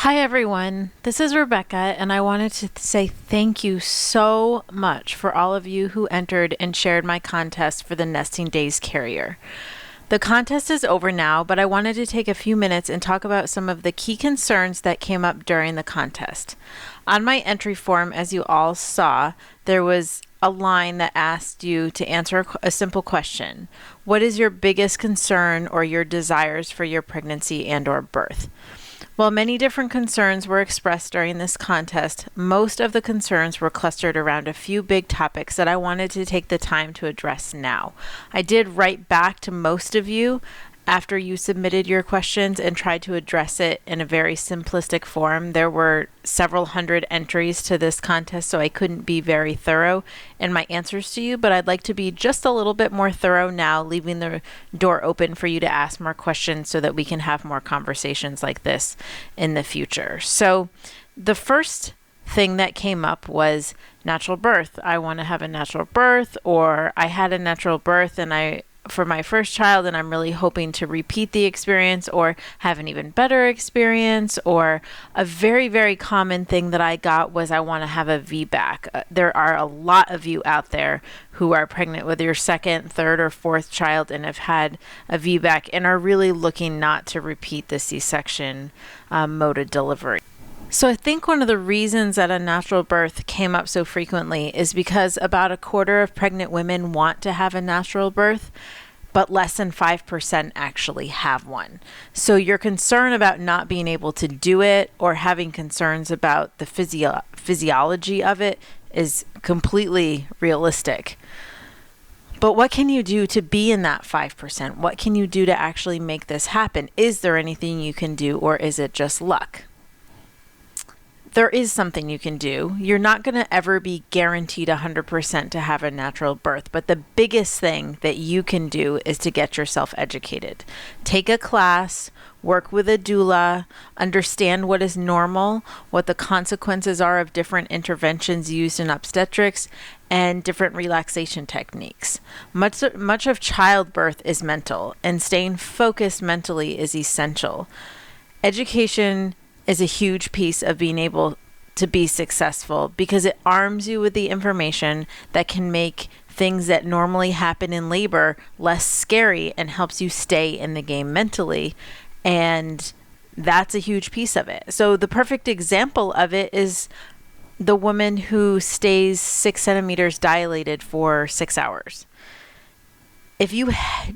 Hi, everyone. This is Rebecca, and I wanted to say thank you so much for all of you who entered and shared my contest for the Nesting Days Carrier. The contest is over now, but I wanted to take a few minutes and talk about some of the key concerns that came up during the contest. On my entry form, as you all saw, there was a line that asked you to answer a simple question. What is your biggest concern or your desires for your pregnancy and or birth? While many different concerns were expressed during this contest, most of the concerns were clustered around a few big topics that I wanted to take the time to address now. I did write back to most of you after you submitted your questions and tried to address it in a very simplistic form. There were several hundred entries to this contest, so I couldn't be very thorough in my answers to you, but I'd like to be just a little bit more thorough now, leaving the door open for you to ask more questions so that we can have more conversations like this in the future. So the first thing that came up was natural birth. I want to have a natural birth, or I had a natural birth for my first child, and I'm really hoping to repeat the experience or have an even better experience. Or a very, very common thing that I got was I want to have a VBAC. There are a lot of you out there who are pregnant with your second, third, or fourth child and have had a VBAC and are really looking not to repeat the C-section mode of delivery. So I think one of the reasons that a natural birth came up so frequently is because about a quarter of pregnant women want to have a natural birth, but less than 5% actually have one. So your concern about not being able to do it or having concerns about the physiology of it is completely realistic. But what can you do to be in that 5%? What can you do to actually make this happen? Is there anything you can do, or is it just luck? There is something you can do. You're not going to ever be guaranteed 100% to have a natural birth, but the biggest thing that you can do is to get yourself educated. Take a class, work with a doula, understand what is normal, what the consequences are of different interventions used in obstetrics, and different relaxation techniques. Much of childbirth is mental, and staying focused mentally is essential. Education is a huge piece of being able to be successful because it arms you with the information that can make things that normally happen in labor less scary and helps you stay in the game mentally. And that's a huge piece of it. So the perfect example of it is the woman who stays 6 centimeters dilated for 6 hours. If you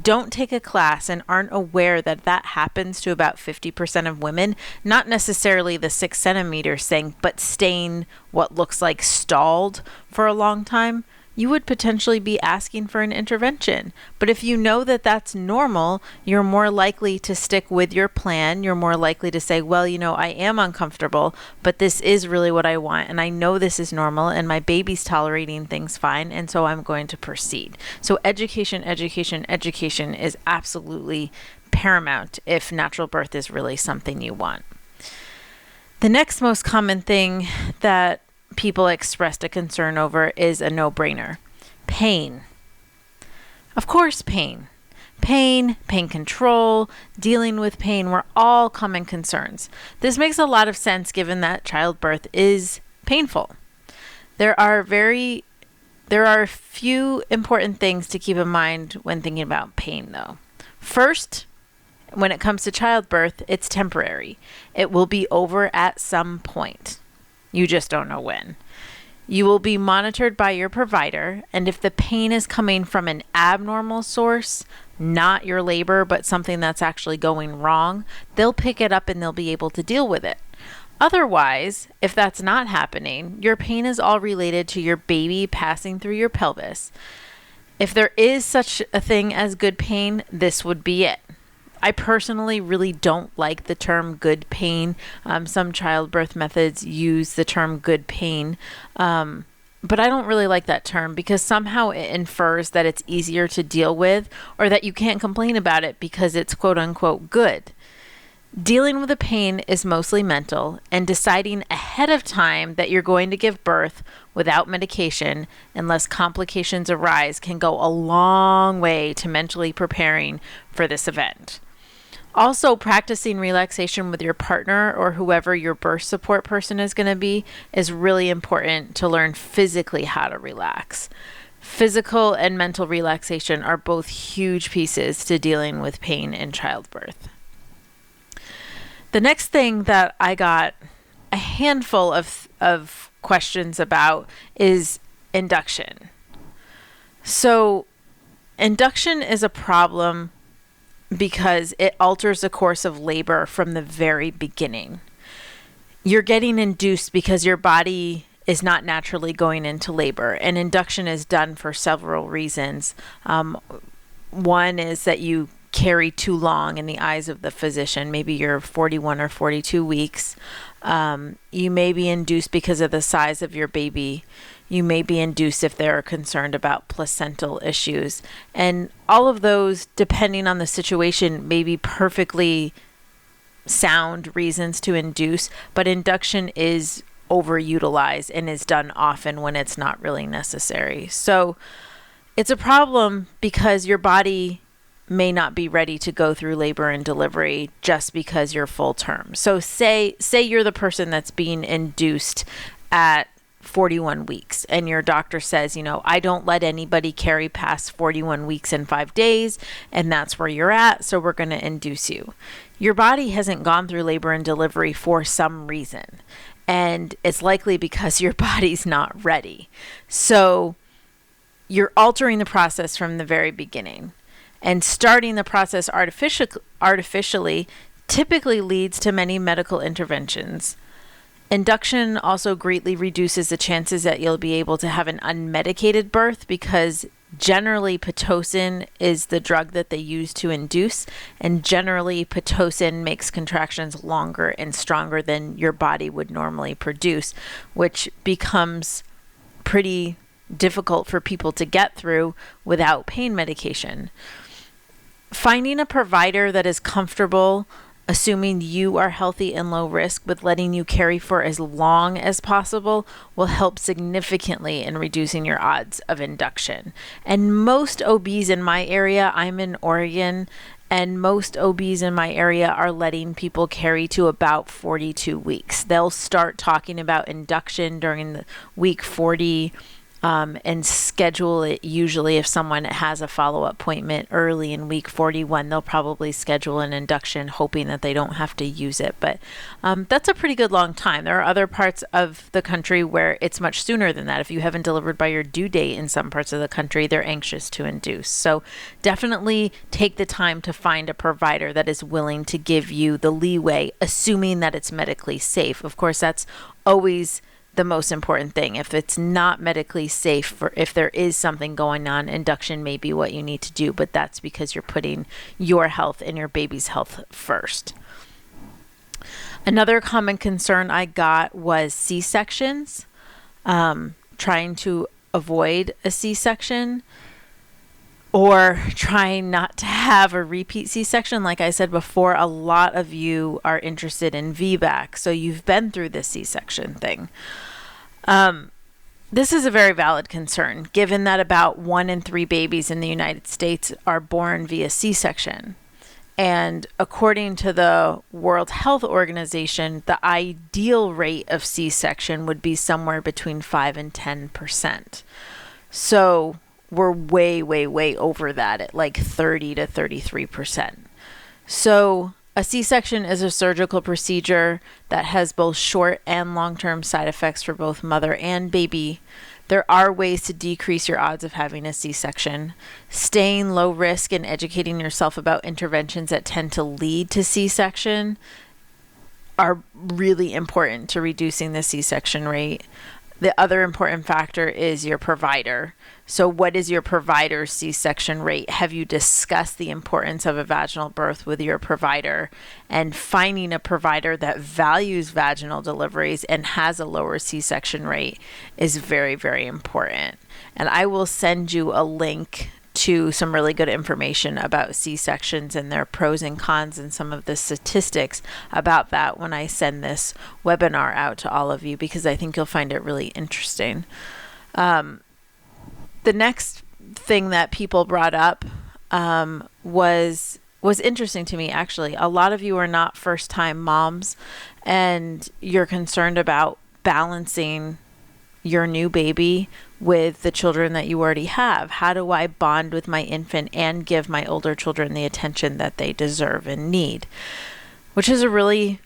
don't take a class and aren't aware that that happens to about 50% of women, not necessarily the 6 centimeters thing, but staying what looks like stalled for a long time, you would potentially be asking for an intervention. But if you know that that's normal, you're more likely to stick with your plan. You're more likely to say, well, I am uncomfortable, but this is really what I want. And I know this is normal and my baby's tolerating things fine. And so I'm going to proceed. So education is absolutely paramount if natural birth is really something you want. The next most common thing that people expressed a concern over is a no-brainer. Pain. Of course, pain. Pain control, dealing with pain were all common concerns. This makes a lot of sense given that childbirth is painful. There are a few important things to keep in mind when thinking about pain, though. First, when it comes to childbirth, it's temporary. It will be over at some point. You just don't know when. You will be monitored by your provider, and if the pain is coming from an abnormal source, not your labor, but something that's actually going wrong, they'll pick it up and they'll be able to deal with it. Otherwise, if that's not happening, your pain is all related to your baby passing through your pelvis. If there is such a thing as good pain, this would be it. I personally really don't like the term good pain. Some childbirth methods use the term good pain, but I don't really like that term because somehow it infers that it's easier to deal with or that you can't complain about it because it's quote unquote good. Dealing with the pain is mostly mental, and deciding ahead of time that you're going to give birth without medication unless complications arise can go a long way to mentally preparing for this event. Also, practicing relaxation with your partner or whoever your birth support person is going to be is really important to learn physically how to relax. Physical and mental relaxation are both huge pieces to dealing with pain in childbirth. The next thing that I got a handful of questions about is induction. So, induction is a problem because it alters the course of labor from the very beginning. You're getting induced because your body is not naturally going into labor, and induction is done for several reasons. One is that you carry too long in the eyes of the physician. Maybe you're 41 or 42 weeks. You may be induced because of the size of your baby. You may be induced if they're concerned about placental issues. And all of those, depending on the situation, may be perfectly sound reasons to induce, but induction is overutilized and is done often when it's not really necessary. So it's a problem because your body may not be ready to go through labor and delivery just because you're full term. So say you're the person that's being induced at 41 weeks and your doctor says, I don't let anybody carry past 41 weeks and 5 days, and that's where you're at, so we're going to induce you. Your body hasn't gone through labor and delivery for some reason, and it's likely because your body's not ready. So you're altering the process from the very beginning. And starting the process artificially typically leads to many medical interventions. Induction also greatly reduces the chances that you'll be able to have an unmedicated birth because generally Pitocin is the drug that they use to induce, and generally Pitocin makes contractions longer and stronger than your body would normally produce, which becomes pretty difficult for people to get through without pain medication. Finding a provider that is comfortable, assuming you are healthy and low risk, with letting you carry for as long as possible will help significantly in reducing your odds of induction. And most OBs in my area, I'm in Oregon, and most OBs in my area are letting people carry to about 42 weeks. They'll start talking about induction during the week 40 and schedule it. Usually if someone has a follow-up appointment early in week 41, they'll probably schedule an induction hoping that they don't have to use it. But that's a pretty good long time. There are other parts of the country where it's much sooner than that. If you haven't delivered by your due date in some parts of the country, they're anxious to induce. So definitely take the time to find a provider that is willing to give you the leeway, assuming that it's medically safe. Of course, that's always the most important thing. If it's not medically safe, if there is something going on, induction may be what you need to do, but that's because you're putting your health and your baby's health first. Another common concern I got was C-sections, trying to avoid a C-section or trying not to have a repeat C-section. Like I said before, a lot of you are interested in VBAC, so you've been through this C-section thing. This is a very valid concern, given that about 1 in 3 babies in the United States are born via C-section. And according to the World Health Organization, the ideal rate of C-section would be somewhere between 5 and 10%. So we're way, way, way over that at like 30 to 33%. So a C-section is a surgical procedure that has both short and long-term side effects for both mother and baby. There are ways to decrease your odds of having a C-section. Staying low risk and educating yourself about interventions that tend to lead to C-section are really important to reducing the C-section rate. The other important factor is your provider. So what is your provider's C-section rate? Have you discussed the importance of a vaginal birth with your provider? And finding a provider that values vaginal deliveries and has a lower C-section rate is very, very important. And I will send you a link to some really good information about C-sections and their pros and cons and some of the statistics about that when I send this webinar out to all of you, because I think you'll find it really interesting. The next thing that people brought up was was interesting to me, actually. A lot of you are not first time moms, and you're concerned about balancing your new baby with the children that you already have. How do I bond with my infant and give my older children the attention that they deserve and need? Which is a really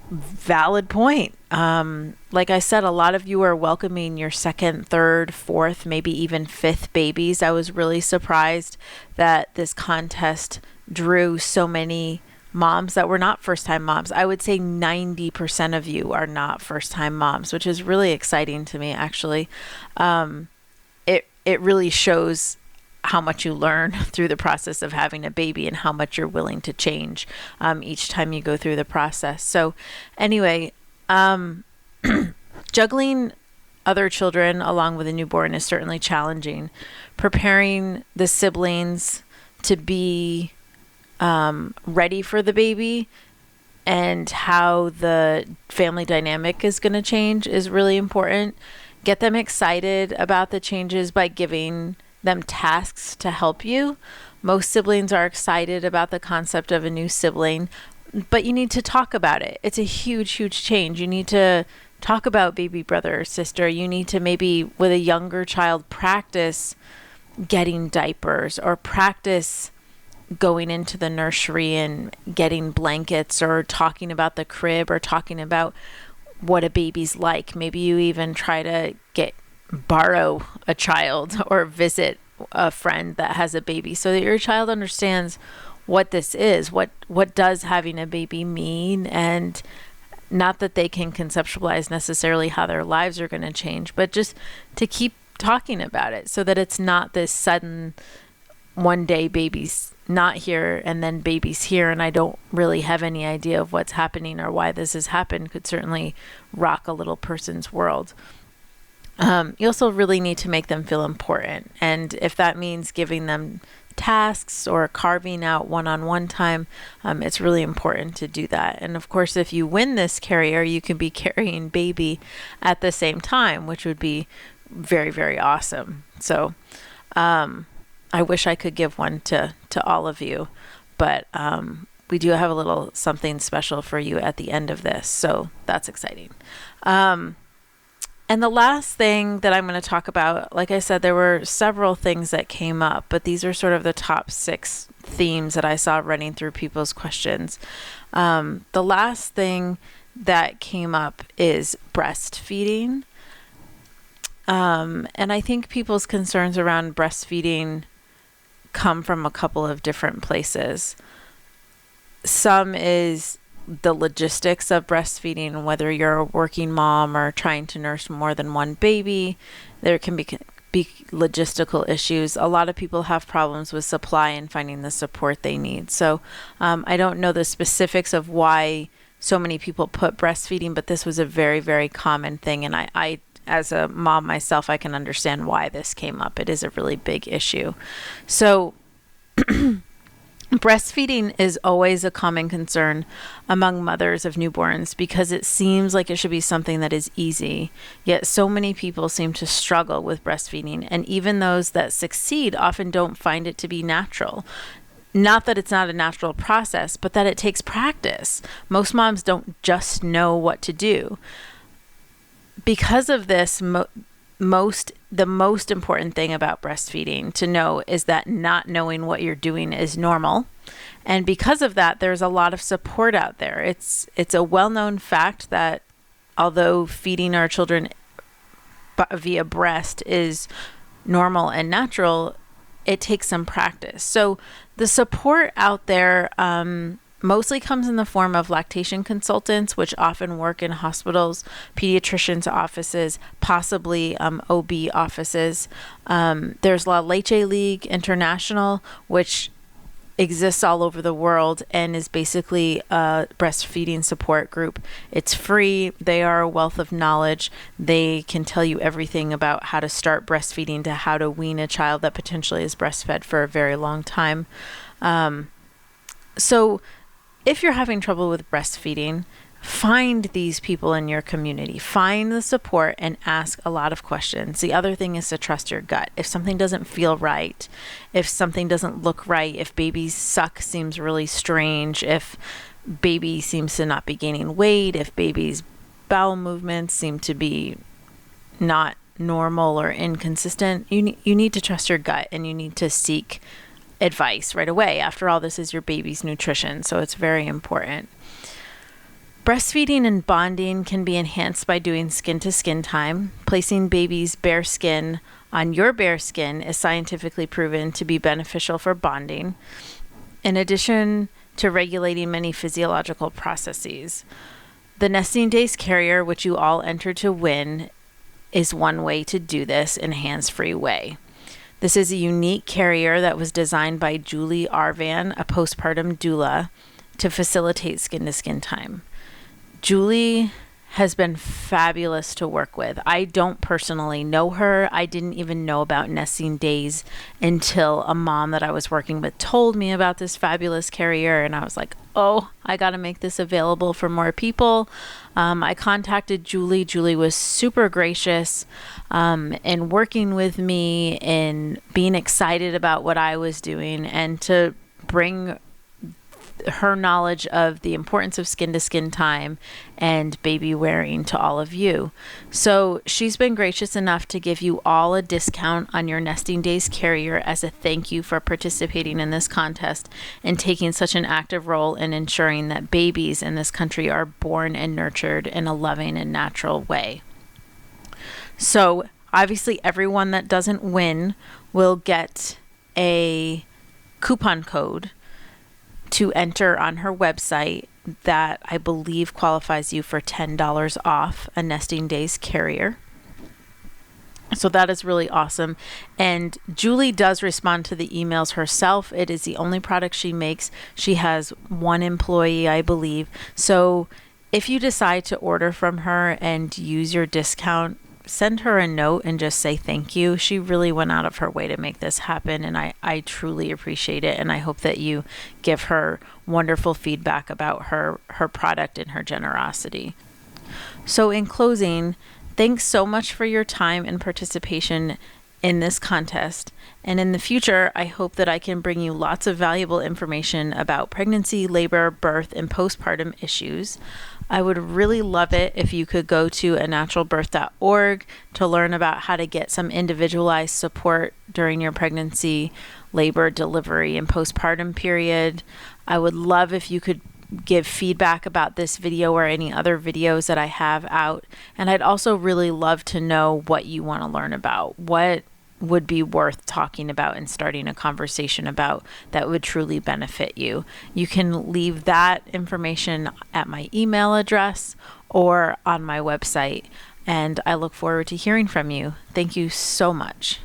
valid point. Like I said, a lot of you are welcoming your second, third, fourth, maybe even fifth babies. I was really surprised that this contest drew so many moms that were not first-time moms. I would say 90% of you are not first-time moms, which is really exciting to me, actually. It really shows how much you learn through the process of having a baby and how much you're willing to change each time you go through the process. So anyway, juggling other children along with a newborn is certainly challenging. Preparing the siblings to be ready for the baby and how the family dynamic is going to change is really important. Get them excited about the changes by giving them tasks to help you. Most siblings are excited about the concept of a new sibling, but you need to talk about it. It's a huge, huge change. You need to talk about baby brother or sister. You need to maybe, with a younger child, practice getting diapers or practice going into the nursery and getting blankets or talking about the crib or talking about what a baby's like. Maybe you even try to borrow a child or visit a friend that has a baby so that your child understands what this is, what does having a baby mean, and not that they can conceptualize necessarily how their lives are going to change, but just to keep talking about it so that it's not this sudden one day baby's not here and then baby's here and I don't really have any idea of what's happening or why this has happened. Could certainly rock a little person's world. You also really need to make them feel important. And if that means giving them tasks or carving out one-on-one time, it's really important to do that. And of course, if you win this carrier, you can be carrying baby at the same time, which would be very, very awesome. So I wish I could give one to all of you, but we do have a little something special for you at the end of this. So that's exciting. And the last thing that I'm going to talk about, like I said, there were several things that came up, but these are sort of the top 6 themes that I saw running through people's questions. The last thing that came up is breastfeeding. And I think people's concerns around breastfeeding come from a couple of different places. Some is the logistics of breastfeeding, whether you're a working mom or trying to nurse more than one baby. There can be logistical issues. A lot of people have problems with supply and finding the support they need. So I don't know the specifics of why so many people put breastfeeding, but this was a very, very common thing. And I as a mom myself, I can understand why this came up. It is a really big issue. So breastfeeding is always a common concern among mothers of newborns because it seems like it should be something that is easy. Yet so many people seem to struggle with breastfeeding, and even those that succeed often don't find it to be natural. Not that it's not a natural process, but that it takes practice. Most moms don't just know what to do. Because of this, the most important thing about breastfeeding to know is that not knowing what you're doing is normal. And because of that, there's a lot of support out there. It's a well-known fact that although feeding our children via breast is normal and natural, it takes some practice. So the support out there mostly comes in the form of lactation consultants, which often work in hospitals, pediatricians' offices, possibly OB offices. There's La Leche League International, which exists all over the world and is basically a breastfeeding support group. It's free. They are a wealth of knowledge. They can tell you everything about how to start breastfeeding to how to wean a child that potentially is breastfed for a very long time. So if you're having trouble with breastfeeding, Find these people in your community, find the support, and ask a lot of questions. The other thing is to trust your gut. If something doesn't feel right, if something doesn't look right, if baby's suck seems really strange, if baby seems to not be gaining weight, if baby's bowel movements seem to be not normal or inconsistent, you need to trust your gut, and you need to seek advice right away. After all, this is your baby's nutrition, so it's very important. Breastfeeding and bonding can be enhanced by doing skin-to-skin time. Placing baby's bare skin on your bare skin is scientifically proven to be beneficial for bonding, in addition to regulating many physiological processes. The Nesting Days Carrier, which you all entered to win, is one way to do this in a hands-free way. This is a unique carrier that was designed by Julie Arvan, a postpartum doula, to facilitate skin-to-skin time. Julie has been fabulous to work with. I don't personally know her. I didn't even know about Nesting Days until a mom that I was working with told me about this fabulous carrier, and I was like, oh, I got to make this available for more people. I contacted Julie. Julie was super gracious in working with me and being excited about what I was doing, and to bring her knowledge of the importance of skin-to-skin time and baby wearing to all of you. So she's been gracious enough to give you all a discount on your Nesting Days Carrier as a thank you for participating in this contest and taking such an active role in ensuring that babies in this country are born and nurtured in a loving and natural way. So obviously everyone that doesn't win will get a coupon code to enter on her website that I believe qualifies you for $10 off a Nesting Days Carrier. So that is really awesome. And Julie does respond to the emails herself. It is the only product she makes. She has one employee, I believe. So if you decide to order from her and use your discount, send her a note and just say thank you. She really went out of her way to make this happen, and I truly appreciate it, and I hope that you give her wonderful feedback about her product and her generosity. So in closing, thanks so much for your time and participation in this contest. And in the future, I hope that I can bring you lots of valuable information about pregnancy, labor, birth, and postpartum issues. I would really love it if you could go to anaturalbirth.org to learn about how to get some individualized support during your pregnancy, labor, delivery, and postpartum period. I would love if you could give feedback about this video or any other videos that I have out. And I'd also really love to know what you want to learn about. What would be worth talking about and starting a conversation about that would truly benefit you. You can leave that information at my email address or on my website, and I look forward to hearing from you. Thank you so much.